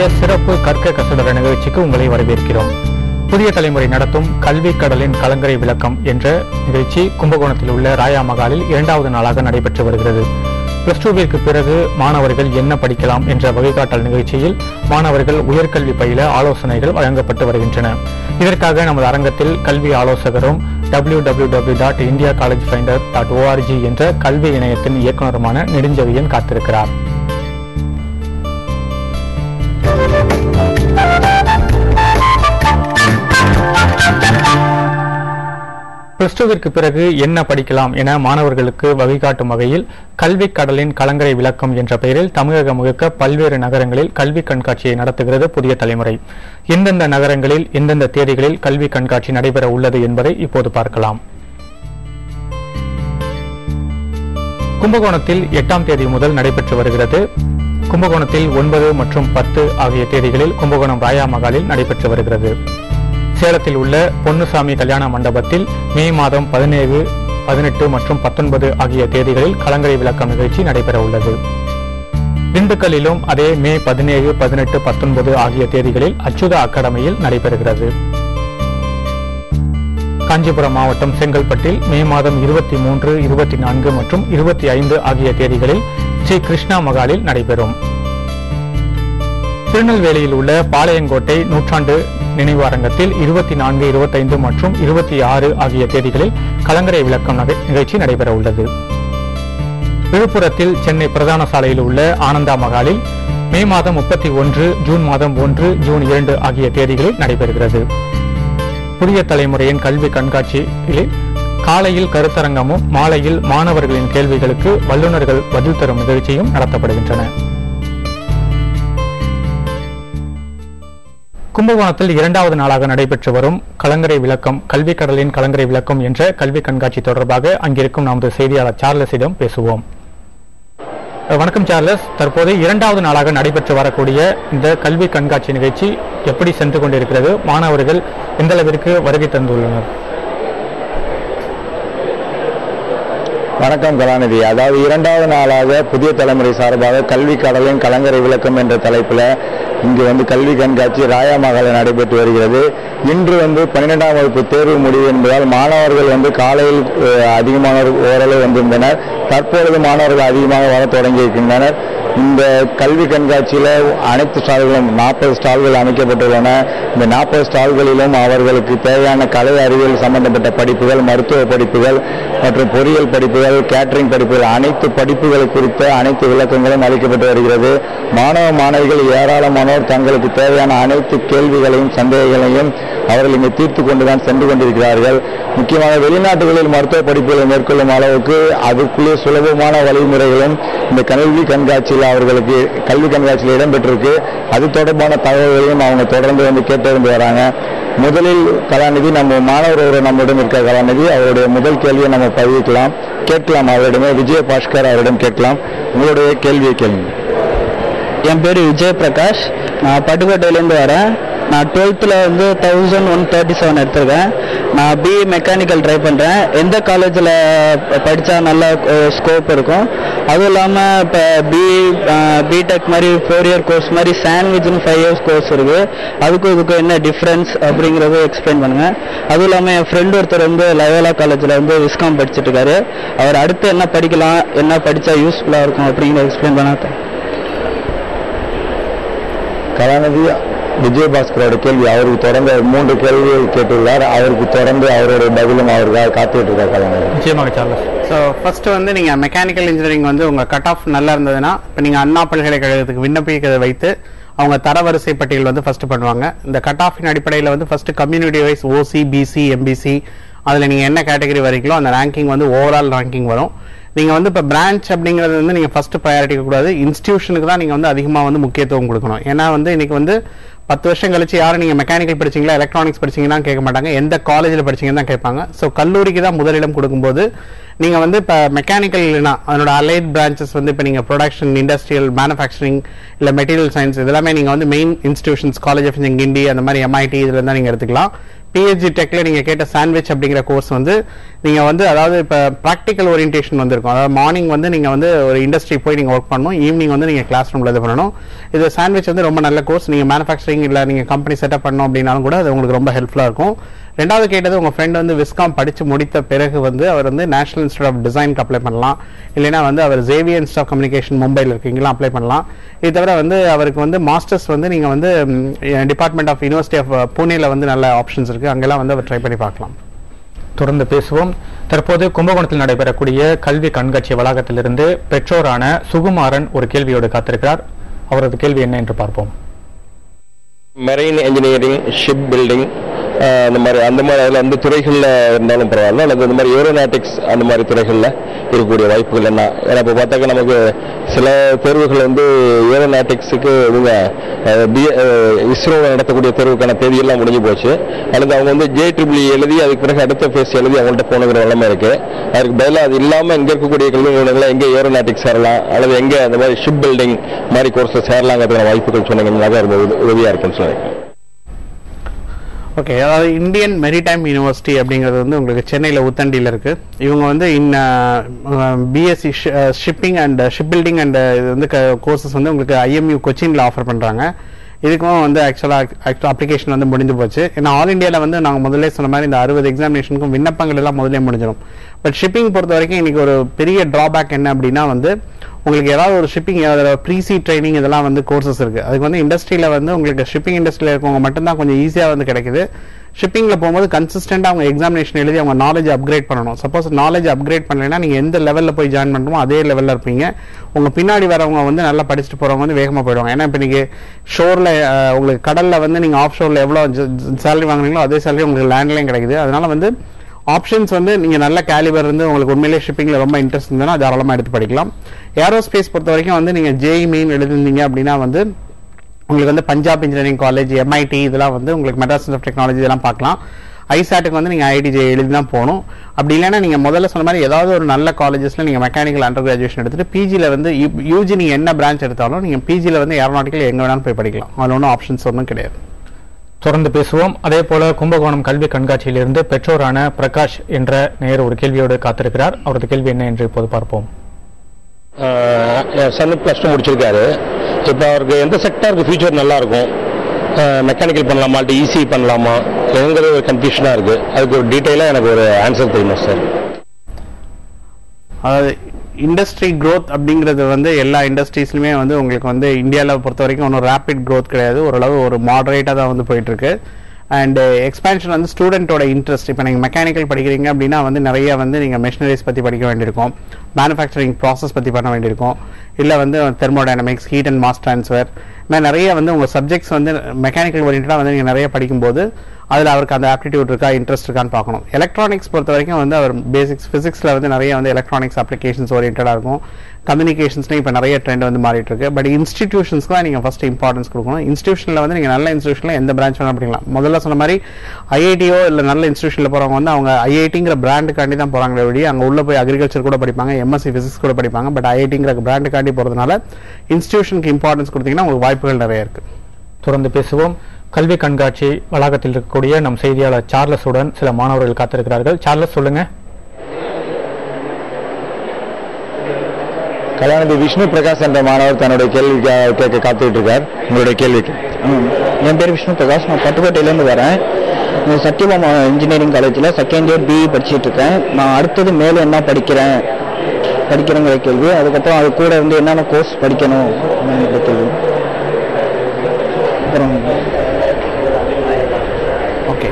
இன்றைய சிறப்பு கற்க கசடர நிகழ்ச்சிக்கு உங்களை வரவேற்கிறோம். புதிய தலைமுறை நடத்தும் கல்வி கடலின் கலங்கரை விளக்கம் என்ற நிகழ்ச்சி கும்பகோணத்தில் உள்ள ராயா மகாலில் 2வது நாளாக நடைபெற்று வருகிறது. பிளஸ் 2விற்கு பிறகு மாணவர்கள் என்ன படிக்கலாம் என்ற வழிகாட்டல் நிகழ்ச்சியில் மாணவர்கள் உயர்கல்வி பயில ஆலோசனைகள் வழங்கப்பட்டு வருகின்றன. இதற்காக நமது அரங்கத்தில் கல்வி ஆலோசகரும் www.indiacollegefinder.org என்ற கல்வி இணையத்தின் இயக்குநருமான நெடுஞ்செழியன் காத்திருக்கிறார். பிளஸ் 2விற்கு பிறகு என்ன படிக்கலாம் என மாணவர்களுக்கு வழிகாட்டும் வகையில் கல்வி கடலின் கலங்கரை விளக்கம் என்ற பெயரில் தமிழகம் முழுக்க பல்வேறு நகரங்களில் கல்வி கண்காட்சியை நடத்துகிறது புதிய தலைமுறை. எந்தெந்த நகரங்களில் எந்தெந்த தேதிகளில் கல்வி கண்காட்சி நடைபெற உள்ளது என்பதை இப்போது பார்க்கலாம். கும்பகோணத்தில் 8ஆம் தேதி முதல் நடைபெற்று வருகிறது. கும்பகோணத்தில் 9 மற்றும் 10 ஆகிய தேதிகளில் கும்பகோணம் ராயா மகாலில் நடைபெற்று வருகிறது. சேலத்தில் உள்ள பொன்னுசாமி கல்யாண மண்டபத்தில் மே மாதம் 17, 18 மற்றும் 19 ஆகிய தேதிகளில் கலங்கரை விளக்கம் நிகழ்ச்சி நடைபெற உள்ளது. திண்டுக்கல்லிலும் அதே மே 17, 18, 19 ஆகிய தேதிகளில் அச்சுதா அகாடமியில் நடைபெறுகிறது. காஞ்சிபுரம் மாவட்டம் செங்கல்பட்டில் மே மாதம் 23, 24 மற்றும் 25 ஆகிய தேதிகளில் ஸ்ரீ கிருஷ்ணா மகாலில் நடைபெறும். திருநெல்வேலியில் உள்ள பாளையங்கோட்டை நூற்றாண்டு நினைவு அரங்கத்தில் 24, 25 மற்றும் 26 ஆகிய தேதிகளில் கலங்கரை விளக்கம் நிகழ்ச்சி நடைபெற உள்ளது. விழுப்புரத்தில் சென்னை பிரதான சாலையில் உள்ள ஆனந்தா மகாலில் மே மாதம் 31, ஜூன் மாதம் 1, ஜூன் 2 ஆகிய தேதிகளில் நடைபெறுகிறது. புதிய தலைமுறையின் கல்வி கண்காட்சியில் காலையில் கருத்தரங்கமும் மாலையில் மாணவர்களின் கேள்விகளுக்கு வல்லுநர்கள் பதில் தரும் நிகழ்ச்சியும் நடத்தப்படுகின்றன. கும்பகோணத்தில் 2வது நாளாக நடைபெற்று வரும் கலங்கரை விளக்கம் கல்வி கடலின் கலங்கரை விளக்கம் என்ற கல்வி கண்காட்சி தொடர்பாக அங்கிருக்கும் நமது செய்தியாளர் சார்லஸிடம் பேசுவோம். வணக்கம் சார்லஸ், தற்போது 2வது நாளாக நடைபெற்று வரக்கூடிய இந்த கல்வி கண்காட்சி நிகழ்ச்சி எப்படி சென்று கொண்டிருக்கிறது? மாணவர்கள் எந்த அளவிற்கு வருகை தந்துள்ளனர்? வணக்கம் கலாநிதி. அதாவது 2வது நாளாக புதிய தலைமுறை சார்பாக கல்வி கடலின் கலங்கரை விளக்கம் என்ற தலைப்பில் இங்கு கல்வி கண்காட்சி ராயா மகாலில் நடைபெற்று வருகிறது. இன்று 12ஆம் வகுப்பு தேர்வு முடிவு என்பதால் மாணவர்கள் காலையில் அதிகமானோர் ஓரளவு வந்திருந்தனர். தற்பொழுது மாணவர்கள் அதிகமாக வர தொடங்கியிருக்கின்றனர். இந்த கல்வி கண்காட்சியில் அனைத்து ஸ்டால்களும் 40 ஸ்டால்கள் அமைக்கப்பட்டுள்ளன. இந்த 40 ஸ்டால்களிலும் அவர்களுக்கு தேவையான கலை அறிவியல் சம்பந்தப்பட்ட படிப்புகள், மருத்துவ படிப்புகள் மற்றும் பொறியியல் படிப்புகள், கேட்டரிங் படிப்புகள், அனைத்து படிப்புகள் குறித்த அனைத்து விளக்கங்களும் அளிக்கப்பட்டு வருகிறது. மாணவ மாணவிகள் ஏராளமானோர் தங்களுக்கு தேவையான அனைத்து கேள்விகளையும் சந்தேகங்களையும் அவர்கள் இங்கு தீர்த்து கொண்டுதான் சென்று கொண்டிருக்கிறார்கள். முக்கியமாக வெளிநாட்டுகளில் மருத்துவ படிப்புகளை மேற்கொள்ளும் அளவுக்கு அதுக்குள்ளே சுலபமான வழிமுறைகளும் இந்த கல்வி கண்காட்சியில் அவர்களுக்கு கல்வி கண்காட்சியில் இடம்பெற்றிருக்கு. அது தொடர்பான தகவல்களையும் அவங்க தொடர்ந்து கேட்டறிந்து வராங்க. முதலில் கலாநிதி, நம்ம மாணவர் ஒருவர் நம்மிடம் இருக்க கலாநிதி, அவருடைய முதல் கேள்வியை நம்ம கேட்கலாம். அவரிடமே விஜயபாஸ்கர் அவரிடம் கேட்கலாம். உங்களுடைய கேள்வியை கேளுங்க. என் பேர் விஜய் பிரகாஷ். நான் பட்டுக்கோட்டையிலேருந்து வரேன். நான் 12th 1137 எடுத்திருக்கேன். நான் பிஇ மெக்கானிக்கல் ட்ரை பண்ணுறேன். எந்த காலேஜில் படித்தா நல்ல ஸ்கோப் இருக்கும்? அதுவும் இல்லாமல் இப்போ பிடெக் மாதிரி 4 year கோர்ஸ் மாதிரி சாண்ட்விச்னு 5 years கோர்ஸ் இருக்குது. அதுக்கும் இதுக்கும் என்ன டிஃப்ரென்ஸ் அப்படிங்கிறத எக்ஸ்பிளைன் பண்ணுங்கள். அதுவும் இல்லாமல் என் ஃப்ரெண்ட் ஒருத்தர் லயோலா காலேஜில் விஸ்காம் படிச்சுட்டு இருக்காரு. அவர் அடுத்து என்ன படிக்கலாம், என்ன படித்தா யூஸ்ஃபுல்லாக இருக்கும் அப்படிங்கிறத எக்ஸ்பிளைன் பண்ணாத கலாநிதி. விஜயபாஸ்கரோட கேள்வி அவருக்கு தொடர்ந்து 3 கேள்விகள் கேட்டுள்ளார். அவருக்கு தொடர்ந்து அவருடைய பதிலும் அவருக்காக காத்துட்டு இருக்காரு. நிச்சயமாக சார்லஸ். ஸோ ஃபர்ஸ்ட் நீங்கள் மெக்கானிக்கல் இன்ஜினியரிங் உங்கள் கட் ஆஃப் நல்லா இருந்ததுன்னா இப்போ நீங்கள் அண்ணா பல்கலைக்கழகத்துக்கு விண்ணப்பிக்கிறதை வைத்து அவங்க தரவரிசை பட்டியல் ஃபர்ஸ்ட் பண்ணுவாங்க. இந்த கட் ஆஃபின் அடிப்படையில் ஃபர்ஸ்ட் கம்யூனிட்டி வைஸ் ஓசி, பிசி, எம்பிசி அதில் நீங்கள் என்ன கேட்டகரி வரீங்களோ அந்த ரேங்கிங் ஓவரால் ரேங்கிங் வரும். நீங்கள் இப்போ பிரான்ச் அப்படிங்கிறது நீங்கள் ஃபர்ஸ்ட் ப்ரையாரிட்டி கூடாது. இன்ஸ்டிடியூஷனுக்கு தான் நீங்கள் அதிகமாக முக்கியத்துவம் கொடுக்கணும். ஏன்னா இன்னைக்கு 10 வருஷம் கழிச்சு யாரும் நீங்கள் மெக்கானிக்கல் படிச்சிங்களா, எலக்ட்ரானிக்ஸ் படிச்சிங்கன்னா கேட்க மாட்டாங்க, எந்த காலேஜில் படிச்சிங்கன்னு தான் கேட்பாங்க. ஸோ கல்லூரிக்கு தான் முதலிடம் கொடுக்கும்போது நீங்கள் இப்போ மெக்கானிக்கல்னா அதனோட அலைட் பிரான்ச்சஸ் இப்போ நீங்கள் ப்ரொடக்ஷன், இண்டஸ்ட்ரியல், மேனுஃபேக்சரிங் இல்லை மெட்டீரியல் சயின்ஸ் இதெல்லாமே நீங்கள் மெயின் இன்ஸ்டிடியூஷன்ஸ், காலேஜ் ஆஃப் கிண்டி, அந்த மாதிரி MIT இதில் தான் நீங்கள் எடுத்துக்கலாம். பிஹெச்டி டெக்ல நீங்க கேட்ட சாண்ட்விச் அப்படிங்கிற கோர்ஸ் வந்து நீங்க வந்து அதாவது இப்ப ப்ராக்டிக்கல் ஓரியன்டேஷன் வந்திருக்கும். அதாவது மார்னிங் வந்து நீங்க வந்து ஒரு இண்டஸ்ட்ரி போய் நீங்க ஒர்க் பண்ணணும், ஈவினிங் வந்து நீங்க கிளாஸ் ரூம்ல இது பண்ணணும். இது சாண்ட்விச் வந்து ரொம்ப நல்ல கோர்ஸ். நீங்க மேனுஃபேக்சரிங் இல்ல நீங்க கம்பெனி செட்டப் பண்ணணும் அப்படின்னாலும் கூட அது உங்களுக்கு ரொம்ப ஹெல்ப்ஃபுல்லா இருக்கும். ரெண்டாவது கேட்டது உங்க ஃப்ரெண்ட் வந்து விஸ்காம் படிச்சு முடித்த பிறகு வந்து அவர் வந்து நேஷனல் இன்ஸ்டியூட் ஆஃப் டிசைனுக்கு அப்ளை பண்ணலாம், இல்லைன்னா வந்து அவர் ஜேவியர் இன்ஸ்டியூட் ஆஃப் கம்யூனிகேஷன் மும்பையில் இருக்கீங்களா அப்ளை பண்ணலாம். இது தவிர வந்து அவருக்கு வந்து மாஸ்டர்ஸ் வந்து நீங்க வந்து டிபார்ட்மெண்ட் ஆஃப் யூனிவர்சிட்டி ஆஃப் புனேல வந்து நல்ல ஆப்ஷன்ஸ் இருக்கு, அங்கெல்லாம் வந்து அவர் ட்ரை பண்ணி பார்க்கலாம். தொடர்ந்து பேசுவோம். தற்போது கும்பகோணத்தில் நடைபெறக்கூடிய கல்வி கண்காட்சி வளாகத்திலிருந்து பெற்றோரான சுகுமாரன் ஒரு கேள்வியோடு காத்திருக்கிறார். அவரது கேள்வி என்ன என்று பார்ப்போம். மெரைன் இன்ஜினியரிங், ஷிப் பில்டிங் அந்த மாதிரி அதில் அந்த துறைகளில் இருந்தாலும் பரவாயில்ல, அல்லது இந்த மாதிரி ஏரோநாட்டிக்ஸ் அந்த மாதிரி துறைகளில் இருக்கக்கூடிய வாய்ப்புகள் என்ன? ஏன்னா இப்போ பார்த்தாக்க நமக்கு சில தேர்வுகள் வந்து ஏரோநாட்டிக்ஸுக்கு இவங்க இஸ்ரோ நடத்தக்கூடிய தேர்வுக்கான தேதியெல்லாம் முடிஞ்சு போச்சு. அல்லது அவங்க வந்து JEE எழுதி அதுக்கு பிறகு அடுத்த ஃபேஸ் எழுதி அவங்கள்ட்ட போனங்கிற நிலைமை இருக்கு. அதுக்கு பதிலாக அது இல்லாமல் இங்கே இருக்கக்கூடிய கல்வி நிறுவனங்களை எங்கே ஏரோநாட்டிக்ஸ் சேரலாம், அல்லது எங்கே அந்த மாதிரி ஷிப் பில்டிங் மாதிரி கோர்ஸை சேரலாங்கிறதுக்கான வாய்ப்புகள் சொன்னீங்கன்னா ரொம்ப உதவியாக இருக்குன்னு சொன்னீங்க. ஓகே, அதாவது இந்தியன் மெரிடைம் யூனிவர்சிட்டி அப்படிங்கிறது வந்து உங்களுக்கு சென்னையில் உத்தண்டியில் இருக்கு. இவங்க வந்து BSc shipping and ship building and இது வந்து கோர்சஸ் வந்து உங்களுக்கு IMU கொச்சின்ல ஆஃபர் பண்றாங்க. இதுக்கும் வந்து ஆக்சுவலாக அப்ளிகேஷன் வந்து முடிஞ்சு போச்சு. ஏன்னா ஆல் இந்தியாவில் வந்து நாங்கள் முதல்ல சொன்ன மாதிரி இந்த 60 எக்ஸாமினேஷனுக்கும் விண்ணப்பங்கள் எல்லாம் முதலே முடிஞ்சிடும். பட் ஷிப்பிங் பொறுத்த வரைக்கும் இன்னைக்கு ஒரு பெரிய டிராபேக் என்ன அப்படின்னா வந்து உங்களுக்கு ஏதாவது ஒரு ஷிப்பிங் ப்ரீசி ட்ரைனிங் இதெல்லாம் வந்து கோர்சஸ் இருக்கு. அதுக்கு வந்து இண்டஸ்ட்ரியில வந்து உங்களுக்கு ஷிப்பிங் இண்டஸ்ட்ரியில இருக்கவங்க மட்டும்தான் கொஞ்சம் ஈஸியா வந்து கிடைக்குது. ஷிப்பிங்ல போகும்போது கன்சிஸ்டன்டா அவங்க எக்ஸாமினேஷன் எழுதி அவங்க நாலேஜ் அப்கிரேட் பண்ணணும். சப்போஸ் நாலேஜ் அப்கிரேட் பண்ணலைன்னா நீங்க எந்த லெவல்ல போய் ஜாயின் பண்ணுமோ அதே லெவல்ல இருப்பீங்க. உங்க பின்னாடி வரவங்க வந்து நல்லா படிச்சுட்டு போறவங்க வந்து வேகமா போயிடுவாங்க. ஏன்னா இப்ப நீங்க ஷோர்ல உங்களுக்கு கடல்ல வந்து நீங்க ஆஃப் ஷோர்ல எவ்வளவு சேலரி வாங்குறீங்களோ அதே சேலரி உங்களுக்கு லேண்ட்லயும் கிடைக்குது. அதனால வந்து ஆப்ஷன்ஸ் வந்து நீங்க நல்ல கேலிபர் இருந்து உங்களுக்கு உண்மையிலேயே ஷிப்பிங்ல ரொம்ப இன்ட்ரெஸ்ட் இருந்ததுன்னா தாராளமா எடுத்து படிக்கலாம். ஏரோஸ்பேஸ் பொறுத்த வரைக்கும் வந்து நீங்க JEE மெயின் எழுதிருந்தீங்க அப்படின்னா வந்து உங்களுக்கு வந்து பஞ்சாப் இன்ஜினியரிங் காலேஜ், MIT இதெல்லாம் வந்து உங்களுக்கு மெட்ராஸ் இன்ஸ்டியூட் ஆஃப் டெக்னாலஜி இதெல்லாம் பார்க்கலாம். ஐசாட்டுக்கு வந்து நீங்க IIT எழுதி தான் போகணும். அப்படி இல்லைன்னா நீங்க முதல்ல சொன்ன மாதிரி ஏதாவது ஒரு நல்ல காலேஜஸ்ல நீங்க மெக்கானிக்கல் அண்டர் கிராஜுவேஷன் எடுத்துட்டு பிஜில வந்து யூஜி நீங்க என்ன பிரான்ச் எடுத்தாலும் நீங்க பிஜில வந்து ஏரோநாட்டிக்கல் எங்க வேணாலும் போய் படிக்கலாம். அதுல ஒன்றும் ஆப்ஷன்ஸ் ஒன்றும் கிடையாது. தொடர்ந்து பேசுவோம். அதே போல கும்பகோணம் கல்வி கண்காட்சியிலிருந்து பெற்றோரான பிரகாஷ் என்ற நேயர் ஒரு கேள்வியோடு காத்திருக்கிறார். அவரது கேள்வி என்ன என்று இப்போது பார்ப்போம். சன் +2 முடிச்சிருக்காரு. இப்போ அவருக்கு எந்த செக்டருக்கு ஃபியூச்சர் நல்லா இருக்கும்? மெக்கானிக்கல் பண்ணலாமா, EC பண்ணலாமா, எங்கிறது ஒரு கன்ஃபியூஷனாக இருக்கு. அதுக்கு ஒரு டீட்டெயிலாக எனக்கு ஒரு ஆன்சர் தெரியுமா சார்? அதாவது இண்டஸ்ட்ரி growth அப்படிங்கிறது வந்து எல்லா இண்டஸ்ட்ரீஸ்லுமே வந்து உங்களுக்கு வந்து இந்தியாவில் பொறுத்த வரைக்கும் ஒன்றும் ரேபிட் growth கிடையாது. ஓரளவு ஒரு மாடரேட்டாக தான் வந்து போயிட்டு இருக்கு. அண்ட் எக்ஸ்பேன்ஷன் வந்து ஸ்டூடெண்டோட இன்ட்ரெஸ்ட். இப்போ நீங்கள் மெக்கானிக்கல் படிக்கிறீங்க அப்படின்னா வந்து நிறைய வந்து நீங்கள் மெஷினரிஸ் பற்றி படிக்க வேண்டியிருக்கும், மேனுஃபேக்சரிங் ப்ராசஸ் பற்றி பண்ண வேண்டியிருக்கும், இல்லை வந்து thermodynamics, heat and mass transfer, நான் நிறைய வந்து உங்கள் சப்ஜெக்ட்ஸ் வந்து மெக்கானிக்கல் ஓரியன்டாக வந்து நீங்கள் நிறைய படிக்கும்போது அதில் அவருக்கு அந்த ஆப்டிடியூட் இருக்கா, இன்ட்ரெஸ்ட் இருக்கான்னு பார்க்கணும். எலக்ட்ரானிக்ஸ் பொறுத்த வரைக்கும் வந்து அவர் பேசிக்ஸ் ஃபிசிக்ஸில் வந்து நிறைய வந்து எலக்ட்ரானிக்ஸ் அப்ளிகேஷன்ஸ் ஓரியன்டாக இருக்கும். கம்யூனிகேஷன்ஸ்லேயும் இப்போ நிறைய ட்ரெண்ட் வந்து மாறிட்டு இருக்கு. பட் இன்ஸ்டிடியூஷன்ஸ்க்கு தான் நீங்கள் ஃபர்ஸ்ட் இம்பார்ட்டன்ஸ் கொடுக்கணும். இன்ஸ்டியூஷனில் வந்து நீங்கள் நல்ல இன்ஸ்டியூஷனில் எந்த பிரான்ச் வேணால் படிக்கலாம். முதல்ல சொன்ன மாதிரி IITயோ இல்லை நல்ல இன்ஸ்டியூஷனில் போகிறவங்க வந்து அவங்க IITங்கிற பிராண்டுக்காண்டி தான் போகிறாங்களே வழி அங்கே உள்ள போய் அக்ரிகல்ச்சர் கூட படிப்பாங்க, MSc ஃபிசிக்ஸ் கூட படிப்பாங்க. பட் IITங்கிற பிராண்டுக்காண்டி போகிறதுனால இன்ஸ்டியூஷனுக்கு இம்பார்ட்டன்ஸ் கொடுத்தீங்கன்னா உங்களுக்கு வாய்ப்புகள் நிறைய இருக்கு. தொடர்ந்து பேசுவோம். கல்வி கண்காட்சி வளாகத்தில் இருக்கக்கூடிய நம் செய்தியாளர் சார்லஸுடன் சில மாணவர்கள் காத்திருக்கிறார்கள். சார்லஸ், சொல்லுங்க. கலாநிதி விஷ்ணு பிரகாஷ் என்ற மாணவர் தன்னுடைய கேள்வி கேட்க காத்துக்கிட்டு இருக்கார். உங்களுடைய கேள்விக்கு. என் பேர் விஷ்ணு பிரகாஷ். நான் பட்டுக்கோட்டையிலேருந்து வரேன். சத்யபாமா இன்ஜினியரிங் காலேஜில் செகண்ட் இயர் BE படிச்சுட்டு இருக்கேன். நான் அடுத்தது மேலும் என்ன படிக்கிறேங்கிற கேள்வி. அதுக்கப்புறம் அது கூட வந்து என்னென்ன கோர்ஸ் படிக்கணும் கேள்வி. அப்புறம் ஓகே,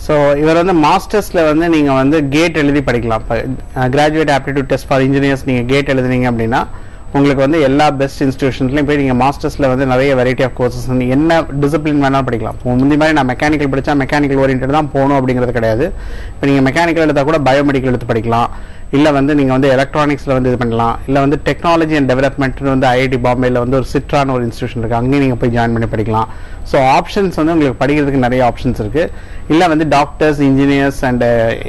ஸோ இவர் வந்து மாஸ்டர்ஸில் வந்து நீங்கள் வந்து கேட் எழுதி படிக்கலாம். இப்போ graduate aptitude test for engineers நீங்கள் கேட் எழுதுனீங்க அப்படின்னா உங்களுக்கு வந்து எல்லா பெஸ்ட் இன்ஸ்டிடியூஷன்ஸ்லையும் போய் நீங்கள் மாஸ்டர்ஸில் வந்து நிறைய வெரைட்டி ஆஃப் கோர்சஸ் என்ன டிசிப்ளின் வேணாலும் படிக்கலாம். முந்தி மாதிரி நான் மெக்கானிக்கல் படித்தா மெக்கானிக்கல் ஓரியன்ட் தான் போகணும் அப்படிங்கிறது கிடையாது. இப்போ நீங்கள் மெக்கானிக்கல் எடுத்தால் கூட பயோமெடிக்கல் எடுத்து படிக்கலாம், இல்லை வந்து நீங்கள் வந்து எலக்ட்ரானிக்ஸில் வந்து இது பண்ணலாம், இல்லை வந்து டெக்னாலஜி அண்ட் டெவலப்மெண்ட்னு வந்து ஐஐடி பாம்பேயில் வந்து ஒரு சிட்ரான ஒரு இன்ஸ்டியூஷன் இருக்குது, அங்கேயும் நீங்கள் போய் ஜாயின் பண்ணி படிக்கலாம். ஸோ ஆப்ஷன்ஸ் வந்து உங்களுக்கு படிக்கிறதுக்கு நிறைய ஆப்ஷன்ஸ் இருக்குது. இல்லை வந்து doctors, engineers and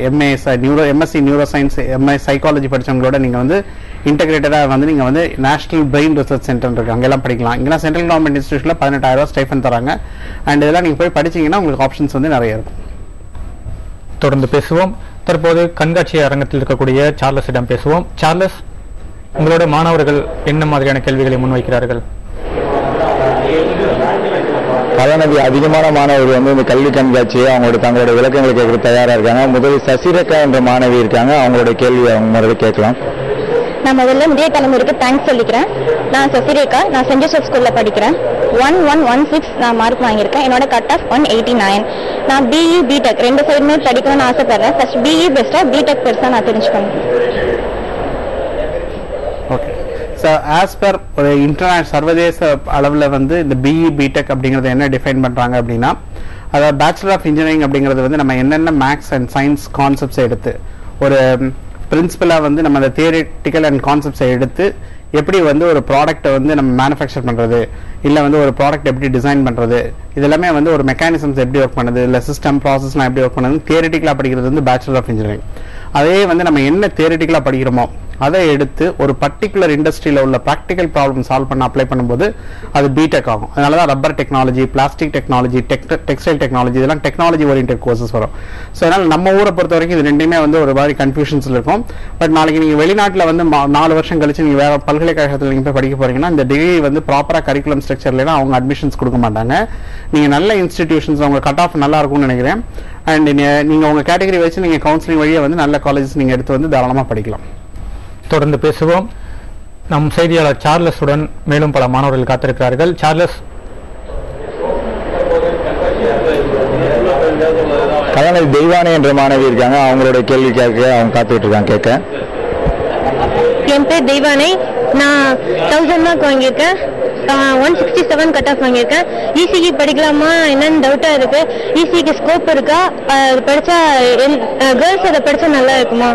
MSc neuroscience, MA psychology படித்தவங்களோட நீங்கள் வந்து இன்டெகிரேட்டடாக வந்து நீங்கள் வந்து நேஷனல் பிரெயின் ரிசர்ச் சென்டர் இருக்குது, அங்கெல்லாம் படிக்கலாம். இங்கெல்லாம் சென்ட்ரல் கவர்மெண்ட் இன்ஸ்டியூஷனில் 18,000 ஸ்டைஃபன் தராங்க. அண்ட் இதெல்லாம் நீங்கள் போய் படிச்சீங்கன்னா உங்களுக்கு ஆப்ஷன்ஸ் வந்து நிறைய இருக்கும். தொடர்ந்து பேசுவோம். தற்போது கண்காட்சி அரங்கத்தில் இருக்கக்கூடிய சார்லஸிடம் பேசுவோம். சார்லஸ், உங்களோட மாணவர்கள் என்ன மாதிரியான கேள்விகளை முன்வைக்கிறார்கள்? அதிகமான மாணவர்கள் வந்து இந்த கல்வி கண்காட்சியை தங்களோட விளக்கங்களை கேட்க தயாரா இருக்காங்க. முதலில் சசிரேகா என்ற மாணவி இருக்காங்க, அவங்களோட கேள்வி அவங்க முதல்ல கேட்கலாம். நான் முதல்ல முதிய தலைமுறைக்கு தேங்க்ஸ் சொல்லிக்கிறேன். நான் சசிரேகா, நான் சென்ட் ஜோசப் ஸ்கூல்ல படிக்கிறேன். 1116 நான் மார்க் வாங்கியிருக்கேன். என்னோட கட் ஆஃப் 189. நான் பிஇ பிடெக் ரெண்டு சைடுமே படிக்கணும்னு ஆசைப்படுறேன். ஃபர்ஸ்ட் பிஇ பெஸ்டா பிடெக் பெருசா நான் தெரிஞ்சுக்கணும். ஓகே, ஸோ ஆஸ் பர் ஒரு சர்வதேச அளவில் வந்து இந்த பிஇ பிடெக் அப்படிங்கிறத என்ன டிஃபைன் பண்ணுறாங்க அப்படின்னா, அதாவது பேச்சுலர் ஆஃப் இன்ஜினியரிங் அப்படிங்கிறது வந்து நம்ம என்னென்ன மேக்ஸ் அண்ட் சயின்ஸ் கான்செப்ட்ஸை எடுத்து ஒரு பிரின்சிபலாக வந்து நம்ம அந்த தியரிட்டிக்கல் அண்ட் கான்செப்ட்ஸை எடுத்து எப்படி வந்து ஒரு ப்ராடக்ட்டை வந்து நம்ம மேனுஃபேக்சர் பண்ணுறது, இல்லை வந்து ஒரு ப்ராடக்ட் எப்படி டிசைன் பண்ணுறது, இதெல்லாமே வந்து ஒரு மெக்கானிசம்ஸ் எப்படி ஒர்க் பண்ணுது, இல்லை சிஸ்டம் ப்ராசஸ்லாம் எப்படி ஒர்க் பண்ணுது, தியரிட்டிக்கலாக படிக்கிறது வந்து பேச்சுலர் ஆஃப் இன்ஜினியரிங். அதே வந்து நம்ம என்ன தியரிட்டிக்கலாக படிக்கிறோமோ அதை எடுத்து ஒரு பர்டிகுலர் இண்டஸ்ட்ரியில் உள்ள ப்ராக்டிக்கல் ப்ராப்ளம் சால்வ் பண்ண அப்ளை பண்ணும்போது அது பிடெக் ஆகும். அதனால தான் rubber technology, plastic technology, textile technology, இதெல்லாம் டெக்னாலஜி ஓரியன்டட் கோர்சஸ் வரும். ஸோ அதனால் நம்ம ஊரை பொறுத்த வரைக்கும் இது ரெண்டுமே வந்து ஒரு மாதிரி கன்ஃபியூஷன்ஸில் இருக்கும். பட் நாளைக்கு நீங்கள் வெளிநாட்டில் வந்து 4 வருஷம் கழிச்சு நீங்கள் வேறு பல்கலைக்கழகத்தில் நீங்கள் போய் படிக்க போறீங்கன்னா இந்த டிகிரி வந்து ப்ராப்பராக கரிக்குலம் ஸ்ட்ரக்சர்லாம் அவங்க அட்மிஷன்ஸ் கொடுக்க மாட்டாங்க. நீங்கள் நல்ல இன்ஸ்டிடியூஷன்ஸ், அவங்க கட் ஆஃப் நல்லா இருக்கும்னு நினைக்கிறேன். அண்ட் நீங்கள் உங்கள் கேட்டகரி வச்சு நீங்கள் கவுன்சிலிங் வழியாக வந்து நல்ல காலேஜஸ் நீங்கள் எடுத்து வந்து தாராளமாக படிக்கலாம். தொடர்ந்து பேசுவோம். நம் செய்தியாளர் சார்லஸுடன் மேலும் பல மாணவர்கள் காத்திருக்கிறார்கள். சார்லஸ், கல்யாணி தெய்வானி என்ற மாணவி இருக்காங்க, அவங்களோட கேள்வி கேட்க அவங்க காத்துக்கிட்டு இருக்காங்க. கேட்க என் பேர் தெய்வானை. நான் 1000 மார்க் வாங்கியிருக்கேன். 167 கட் ஆஃப் வாங்கியிருக்கேன். இசிக்கு படிக்கலாமா என்னன்னு டவுட்டா இருக்கு. இசிக்கு ஸ்கோப் இருக்கா? படிச்சா கேர்ள்ஸ் அதை படிச்சா நல்லா இருக்குமா?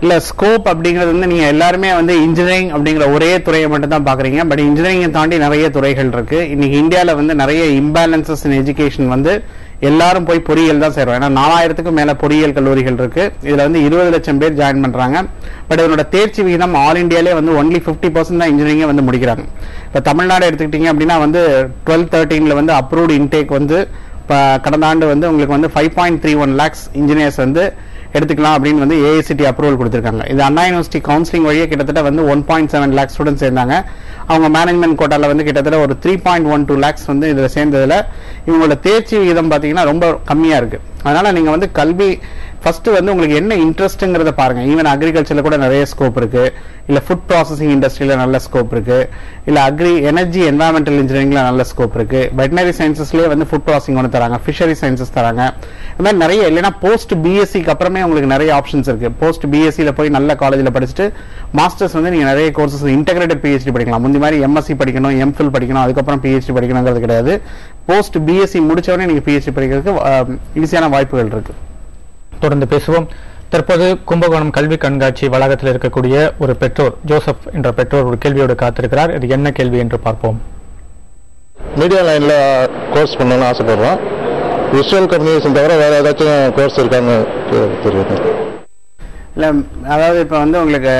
இல்லை, ஸ்கோப் அப்படிங்கிறது வந்து நீங்கள் எல்லாருமே வந்து இன்ஜினியரிங் அப்படிங்கிற ஒரே துறையை மட்டும் தான் பார்க்குறீங்க. பட் இன்ஜினியரிங்கை தாண்டி நிறைய துறைகள் இருக்குது. இன்னைக்கு இந்தியாவில் வந்து நிறைய இம்பேலன்சஸ் இன் எஜுகேஷன் வந்து எல்லாரும் போய் பொறியியல் தான் சேரும். ஏன்னா 4000க்கும் மேலே பொறியியல் கல்லூரிகள் இருக்குது. இதில் வந்து 20 லட்சம் பேர் ஜாயின் பண்ணுறாங்க. பட் இதனோட தேர்ச்சி விகிதம் ஆல் இண்டியாலே வந்து ஒன்லி 50% தான் இன்ஜினியரிங்கை வந்து முடிக்கிறாங்க. இப்போ தமிழ்நாடு எடுத்துக்கிட்டிங்க அப்படின்னா வந்து 12-13 வந்து அப்ரூவ்டு இன்டேக் வந்து இப்போ கடந்த ஆண்டு வந்து உங்களுக்கு வந்து 5.31 lakhs இன்ஜினியர்ஸ் வந்து எடுத்துக்கலாம் அப்படின்னு வந்து ஏஐசிடி அப்ரூவல் கொடுத்துருக்காங்க. இது அண்ணா யூனிவர்சிட்டி கவுன்சிலிங் வழியே கிட்டத்தட்ட வந்து 1.7 lakhs ஸ்டூடெண்ட்ஸ் சேர்ந்தாங்க. அவங்க மேனேஜ்மெண்ட் கோட்டால வந்து கிட்டத்தட்ட ஒரு 3.12 lakhs வந்து இதில் சேர்ந்ததில் இவங்களோட தேர்ச்சி விகிதம் பார்த்தீங்கன்னா ரொம்ப கம்மியாக இருக்குது. அதனால நீங்கள் வந்து கல்வி ஃபர்ஸ்ட் வந்து உங்களுக்கு என்ன இன்ட்ரெஸ்ட்ங்கிறத பாருங்க. ஈவன் அக்ரிகல்ச்சர்ல கூட நிறைய ஸ்கோப் இருக்கு, இல்ல ஃபுட் ப்ராசஸிங் இண்டஸ்ட்ரியில நல்ல ஸ்கோப் இருக்கு, இல்ல எனர்ஜி என்வரான்மெண்டல் இன்ஜினியரிங்ல நல்ல ஸ்கோப் இருக்கு, வெட்டனரி சயின்சஸ்லயே வந்து ஃபுட் ப்ராசஸிங் ஒன்று தராங்க, ஃபிஷரி சயின்சஸ் தராங்க. இந்த மாதிரி நிறைய இல்லைன்னா போஸ்ட் பிஎஸ்சிக்கு அப்புறமே உங்களுக்கு நிறைய ஆப்ஷன்ஸ் இருக்கு. போஸ்ட் பிஎஸ்சியில போய் நல்ல காலேஜில் படிச்சுட்டு மாஸ்டர்ஸ் வந்து நீங்க நிறைய கோர்சஸ் இன்டெகிரேட்டட் பிஹெச்டி படிக்கலாம். முந்தி மாதிரி எம்எஸ்சி படிக்கணும், எம்ஃபில் படிக்கணும், அதுக்கப்புறம் பிஹெச்டி படிக்கணுங்கிறது கிடையாது. போஸ்ட் பிஎஸ்சி முடிச்சவொடனே நீங்க பிஹெச்டி படிக்கிறதுக்கு ஈஸியான வாய்ப்புகள் இருக்கு. தொடர்ந்து பேசுவோம். தற்போது கும்பகோணம் கல்வி கண்காட்சி வளாகத்தில் இருக்கக்கூடிய ஒரு பெற்றோர், ஜோசப் என்ற பெற்றோர் ஒரு கேள்வியோடு காத்திருக்கிறார். இது என்ன கேள்வி என்று பார்ப்போம். மீடியா லைன்ல கோர்ஸ் பண்ணணும்னு ஆசைப்படுறோம். விஷுவல் கம்யூனிகேஷன் தவிர வேற ஏதாச்சும் கோர்ஸ் இருக்கான்னு தெரியுது. இல்லை, அதாவது இப்போ வந்து உங்களுக்கு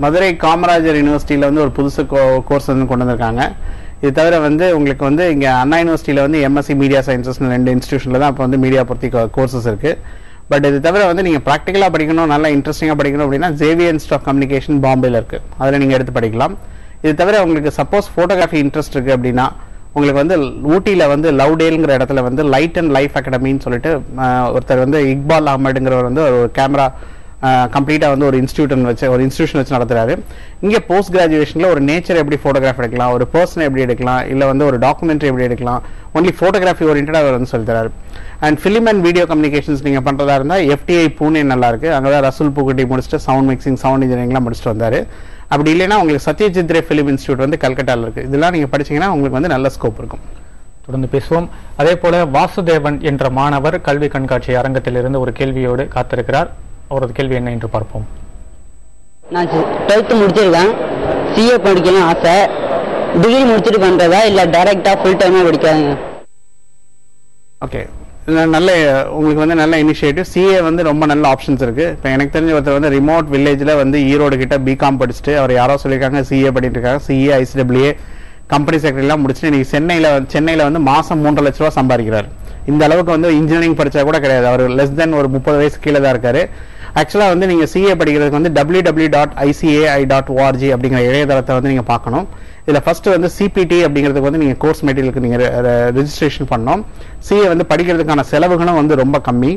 மதுரை காமராஜர் யூனிவர்சிட்டியில் வந்து ஒரு புதுசு கோர்ஸ் வந்து கொண்டு வந்திருக்காங்க. இது தவிர வந்து உங்களுக்கு வந்து இங்கே அண்ணா யூனிவர்சிட்டியில் வந்து எம்எஸ்சி மீடியா சயின்சஸ் 2 இன்ஸ்டியூஷனில் தான் இப்போ வந்து மீடியா பற்றி கோர்சஸ் இருக்குது. பட் இது தவிர வந்து நீங்கள் ப்ராக்டிக்கலாக படிக்கணும், நல்லா இன்ட்ரெஸ்டிங்காக படிக்கணும் அப்படின்னா ஜேவியர் இன்ஸ்டியூட் ஆஃப் கம்யூனிகேஷன் பாம்பேல இருக்குது, அதில் நீங்கள் எடுத்து படிக்கலாம். இது தவிர உங்களுக்கு சப்போஸ் ஃபோட்டோகிராஃபி இன்ட்ரெஸ்ட் இருக்குது அப்படின்னா உங்களுக்கு வந்து ஊட்டியில் வந்து லவ்டேல்ங்கிற இடத்துல வந்து லைட் அண்ட் லைஃப் அகாடமின்னு சொல்லிட்டு ஒருத்தர் வந்து இக்பால் அஹமதுங்கிறவர் வந்து ஒரு கேமரா கம்ப்ளீட்டாக வந்து ஒரு இன்ஸ்டியூஷன் வச்சு நடத்துறாரு. இங்கே போஸ்ட் கிராஜுவேஷனில் ஒரு நேச்சர் எப்படி ஃபோட்டோகிராஃப் எடுக்கலாம், ஒரு பர்சனை எப்படி எடுக்கலாம், இல்லை வந்து ஒரு டாக்குமெண்ட்ரி எப்படி எடுக்கலாம், ஒன்லி ஃபோட்டோகிராஃபி ஓரியன்டாக அவர் வந்து சொல்லி தராரு. And film and video communications நீங்கள் பண்ணுறதா இருந்தால் எஃப்டிஐ பூனே நல்லா இருக்கு. அங்கே தான் ரசூல் பூக்குட்டி முடிச்சுட்டு சவுண்ட் மிக்சிங், சவுண்ட் இன்ஜினியரிங்லாம் முடிச்சுட்டு வந்தார். அப்படி இல்லைன்னா உங்களுக்கு சத்யஜித் ரே ஃபிலிம் இன்ஸ்டியூட் வந்து கல்கட்டாவில் இருக்குது. இதெல்லாம் நீங்கள் படிச்சீங்கன்னா உங்களுக்கு வந்து நல்ல ஸ்கோப் இருக்கும். தொடர்ந்து பேசுவோம். அதே போல வாசுதேவன் என்ற மாணவர் கல்வி கண்காட்சி அரங்கத்திலிருந்து ஒரு கேள்வியோடு காத்திருக்கிறார். அவரது கேள்வி என்ன என்று பார்ப்போம். நான் 12th முடிச்சிருக்கேன். சிஏ படிக்கணும் ஆசை. டிகிரி முடிச்சுட்டு பண்றதா இல்ல டைரக்டா ஃபுல் டைமா படிக்காங்க? ஓகே, நல்ல உங்களுக்கு வந்து நல்ல இனிஷியேட்டிவ். சிஏ வந்து ரொம்ப நல்ல ஆப்ஷன்ஸ் இருக்கு. இப்போ எனக்கு தெரிஞ்ச ஒருத்தர் வந்து ரிமோட் வில்லேஜ்ல வந்து ஈரோடு கிட்ட பிகாம் படிச்சுட்டு அவர் யாரோ சொல்லியிருக்காங்க சிஏ பண்ணிட்டு இருக்காங்க. சிஏ ஐசிடபிள்யூஏ கம்பெனி செக்ரட்டரிலாம் முடிச்சுட்டு இன்னைக்கு சென்னையில வந்து மாசம் 3 லட்ச ரூபா சம்பாதிக்கிறார். இந்த அளவுக்கு வந்து இன்ஜினியரிங் படிச்சா கூட கிடையாது. அவர் லெஸ் தென் ஒரு 30 வயசு கீழே தான் இருக்காரு. ஆக்சுவலா வந்து நீங்க சிஏ படிக்கிறதுக்கு வந்து www.icai.org அப்படிங்கிற இணையதளத்தை வந்து நீங்க பார்க்கணும். இதுல ஃபர்ஸ்ட் வந்து சிபிடி அப்படிங்கிறதுக்கு வந்து நீங்க கோர்ஸ் மெட்டீரியலுக்கு நீங்க ரெஜிஸ்ட்ரேஷன் பண்ணணும். சிஏ வந்து படிக்கிறதுக்கான செலவுகளும் வந்து ரொம்ப கம்மி.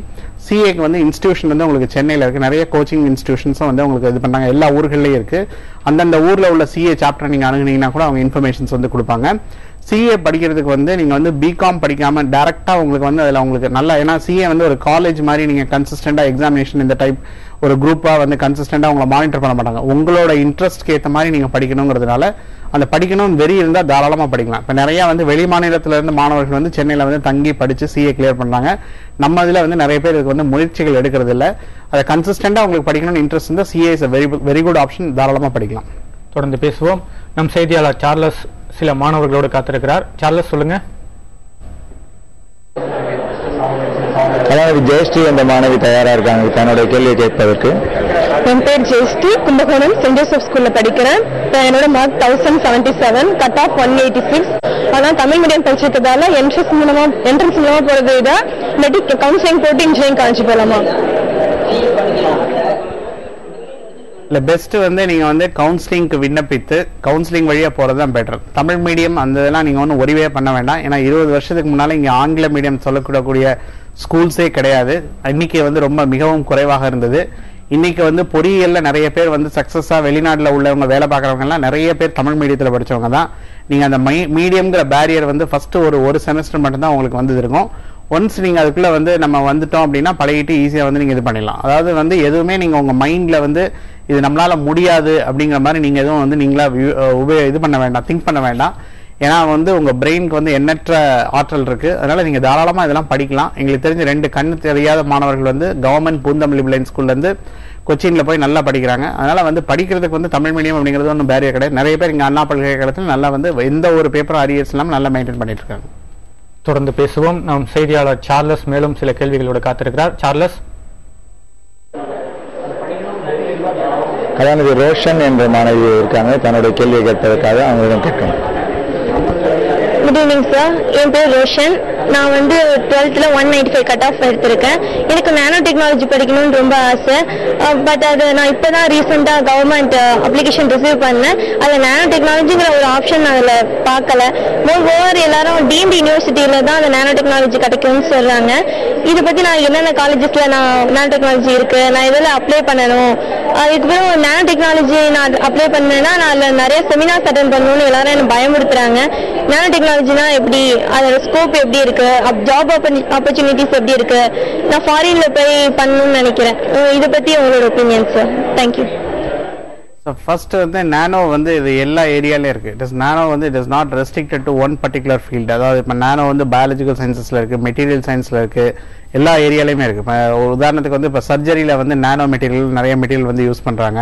சிஏக்கு வந்து இன்ஸ்டிடியூஷன் வந்து உங்களுக்கு சென்னையில இருக்கு. நிறைய கோச்சிங் இன்ஸ்டிடியூஷன்ஸும் வந்து உங்களுக்கு இது பண்றாங்க. எல்லா ஊர்கள்லயும் இருக்கு. அந்தந்த ஊர்ல உள்ள சிஏ சாப்டர் நீங்க அணுகுனீங்கன்னா கூட அவங்க இன்ஃபர்மேஷன்ஸ் வந்து கொடுப்பாங்க. சிஏ படிக்கிறதுக்கு வந்து நீங்க வந்து பிகாம் படிக்காம டைரக்டா உங்களுக்கு வந்து அதுல உங்களுக்கு நல்லா, ஏன்னா சிஏ வந்து ஒரு காலேஜ் மாதிரி நீங்க கன்சிஸ்டன்டா எக்ஸாமினேஷன் இந்த டைப் ஒரு குரூப்பா வந்து கன்சிஸ்டன்டா உங்களை மானிட்டர் பண்ண மாட்டாங்க. உங்களோட இன்ட்ரெஸ்ட்க்கு ஏற்ற மாதிரி நீங்க படிக்கணுங்கிறதுனால அந்த படிக்கணும் வெறி இருந்தா தாராளமா படிக்கலாம். இப்ப நிறைய வந்து வெளி மாநிலத்துல இருந்து மாணவர்கள் வந்து சென்னையில வந்து தங்கி படிச்சு சிஏ கிளியர் பண்றாங்க. நம்ம இதுல வந்து நிறைய பேர் இதுக்கு வந்து முயற்சிகள் எடுக்கிறது இல்ல. அதை கன்சிஸ்டன்டா உங்களுக்கு படிக்கணும்னு இன்ட்ரெஸ்ட் இருந்தா CA is very good option. தாராளமா படிக்கலாம். தொடர்ந்து பேசுவோம். நம் செய்தியாளர் சார்லஸ் சில மாணவர்களோடு காத்திருக்கிறார். சார்லஸ், சொல்லுங்க. அதாவது ஜெயஸ்ரீ என்ற மாணவி தயாரா இருக்காங்க தன்னுடைய கேள்வியை கேட்பதற்கு. என் பேர் ஜெயஸ்ரீ, கும்பகோணம் சென்ட் ஜோசப் ஸ்கூல்ல படிக்கிறேன். என்னோட மார்க் 1077, கட் ஆஃப் 186. ஆனா தமிழ் மீடியம் படிச்சிருக்கிறதால என்ட்ரன்ஸ் மூலமா போறது விட இல்லாட்டி கவுன்சிலிங் போட்டு இன்ஜினியரிங் காலேஜ் போலாமா? இல்ல, பெஸ்ட் வந்து நீங்க வந்து கவுன்சிலிங்க்கு விண்ணப்பித்து கவுன்சிலிங் வழியா போறதுதான் பெட்டர். தமிழ் மீடியம் அந்த இதெல்லாம் நீங்க ஒன்றும் ஒருவே பண்ண வேண்டாம். ஏன்னா 20 வருஷத்துக்கு முன்னால இங்க ஆங்கில மீடியம் சொல்லக்கூடக்கூடிய ஸ்கூல்ஸே கிடையாது. இன்னைக்கு வந்து ரொம்ப மிகவும் குறைவாக இருந்தது. இன்னைக்கு வந்து பொறியியல்ல நிறைய பேர் வந்து சக்சஸா வெளிநாட்டுல உள்ளவங்க வேலை பார்க்கறவங்க எல்லாம் நிறைய பேர் தமிழ் மீடியத்துல படிச்சவங்க தான். நீங்க அந்த மீடியம்ங்கிற பேரியர் வந்து ஃபர்ஸ்ட் ஒரு செமஸ்டர் மட்டும் தான் உங்களுக்கு வந்து இருக்கும். ஒன்ஸ் நீங்க அதுக்குள்ள வந்து நம்ம வந்துட்டோம் அப்படின்னா பழகிட்டு ஈஸியா வந்து நீங்க இது பண்ணிடலாம். அதாவது வந்து எதுவுமே நீங்க உங்க மைண்ட்ல வந்து இது நம்மளால முடியாது அப்படிங்கிற மாதிரி நீங்க எதுவும் வந்து நீங்களா இது பண்ண வேண்டாம், திங்க் பண்ண வேண்டாம். ஏன்னா வந்து உங்க பிரெயினுக்கு வந்து எண்ணற்ற ஆற்றல் இருக்கு. அதனால நீங்க தாராளமா இதெல்லாம் படிக்கலாம். எங்களுக்கு தெரிஞ்ச 2 கண்ணு தெரியாத மாணவர்கள் வந்து கவர்மெண்ட் பூந்தமல்லி பிளைண்ட் ஸ்கூல்ல இருந்து கொச்சின்ல போய் நல்லா படிக்கிறாங்க. அதனால வந்து படிக்கிறதுக்கு வந்து தமிழ் மீடியம் அப்படிங்கிறது ஒன்றும் பேரியர் கிடையாது. நிறைய பேர் இங்க அண்ணா பல்கலைக்கழகத்தில் நல்லா வந்து எந்த ஒரு பேப்பரும் அரியர்ஸ் இல்லாமல் நல்லா மெயின்டைன் பண்ணிட்டு இருக்காங்க. தொடர்ந்து பேசுவோம். நம் செய்தியாளர் சார்லஸ் மேலும் சில கேள்விகளோடு காத்திருக்கிறார். சார்லஸ். அதாவது ரோஷன் என்ற மாணவி இருக்காங்க, தன்னுடைய கேள்வியை கேட்பதற்காக அவங்களிடம் கேட்கணும். குட் ஈவினிங் சார், என் பேர் ரோஷன். நான் வந்து 12th 195 கட் ஆஃப் எடுத்திருக்கேன். எனக்கு நானோ டெக்னாலஜி படிக்கணும்னு ரொம்ப ஆசை. பட் அது நான் இப்போதான் ரீசெண்டாக கவர்மெண்ட் அப்ளிகேஷன் ரிசீவ் பண்ணேன். அதில் நானோ டெக்னாலஜிங்கிற ஒரு ஆப்ஷன் நான் அதில் பார்க்கல. ஓவர் எல்லாரும் டீம்டு யூனிவர்சிட்டியில தான் அந்த நானோ டெக்னாலஜி கிடைக்கும்னு சொல்றாங்க. இதை பற்றி நான் என்னென்ன காலேஜஸ்ல நான் நானோ டெக்னாலஜி இருக்கு, நான் இதில் அப்ளை பண்ணணும், அதுக்கப்புறம் நானோ டெக்னாலஜி நான் அப்ளை பண்ணேன்னா நான் அதில் நிறைய செமினார்ஸ் அட்டென்ட் பண்ணணும்னு எல்லாரும் என்ன பயமுறுத்துறாங்க. நானோ டெக்னாலஜினா எப்படி, அதோட ஸ்கோப் எப்படி இருக்கு, ஜாப் ஆப்பர்ச்சுனிட்டிஸ் எப்படி இருக்கு, நான் ஃபாரின்ல போய் பண்ணணும்னு நினைக்கிறேன். இதை பத்தி உங்களோட ஒப்பீனியன் சார்? தேங்க்யூ. ஃபர்ஸ்ட் வந்து நானோ வந்து இது எல்லா ஏரியாலையும் இருக்கு. நானோ வந்து it is not restricted to one particular field. அதாவது இப்போ நானோ வந்து பயாலஜிக்கல் சயின்சஸ்ல இருக்கு, மெட்டீரியல் சயின்ஸ்ல இருக்கு, எல்லா ஏரியாலையுமே இருக்கு. இப்போ உதாரணத்துக்கு வந்து இப்போ சர்ஜரியில வந்து நானோ மெட்டீரியல் நிறைய மெட்டீரியல் வந்து யூஸ் பண்றாங்க.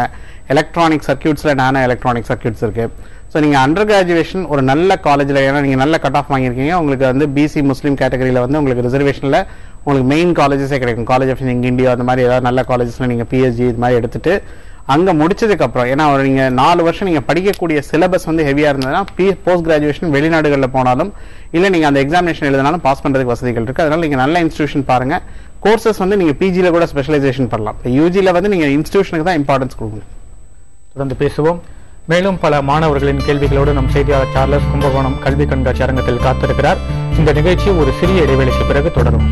எலக்ட்ரானிக் சர்க்கியூட்ஸ்ல நானோ எலக்ட்ரானிக் சர்க்கியூட்ஸ் இருக்கு. ஸோ நீங்கள் அண்டர் கிராஜுவேஷன் ஒரு நல்ல காலேஜில், ஏன்னா நீங்கள் நல்ல கட் ஆஃப் வாங்கியிருக்கீங்க, உங்களுக்கு வந்து பிசி முஸ்லீம் கேட்டகரியில் வந்து உங்களுக்கு ரிசர்வேஷனில் உங்களுக்கு மெயின் காலேஜஸே கிடைக்கும். காலேஜ் ஆஃப் இந்தியா அந்த மாதிரி ஏதாவது நல்ல காலேஜஸில் நீங்கள் பிஹெச்டி இது மாதிரி எடுத்துட்டு அங்கே முடிச்சதுக்கப்புறம், ஏன்னா நீங்கள் 4 வருஷம் நீங்கள் படிக்கக்கூடிய சிலபஸ் வந்து ஹெவியாக இருந்ததுன்னா போஸ்ட் கிராஜுவேஷன் வெளிநாடுகளில் போனாலும் இல்லை நீங்கள் அந்த எக்ஸாமினேஷன் எழுதினாலும் பாஸ் பண்ணுறதுக்கு வசதிகள் இருக்குது. அதனால் நீங்கள் நல்ல இன்ஸ்டியூஷன் பாருங்கள். கோர்சஸ் வந்து நீங்கள் பிஜியில் கூட ஸ்பெஷலைசேஷன் பண்ணலாம். இப்போ யூஜியில் வந்து நீங்கள் இன்ஸ்டியூஷனுக்கு தான் இம்பார்ட்டன்ஸ் கொடுங்க. தொடர்ந்து பேசுவோம். மேலும் பல மாணவர்களின் கேள்விகளோடு நம் செய்தியாளர் சார்லஸ் கும்பகோணம் கல்வி கண்காட்சி அரங்கத்தில் காத்திருக்கிறார். இந்த நிகழ்ச்சி ஒரு சிறிய இடைவெளிக்கு பிறகு தொடரும்.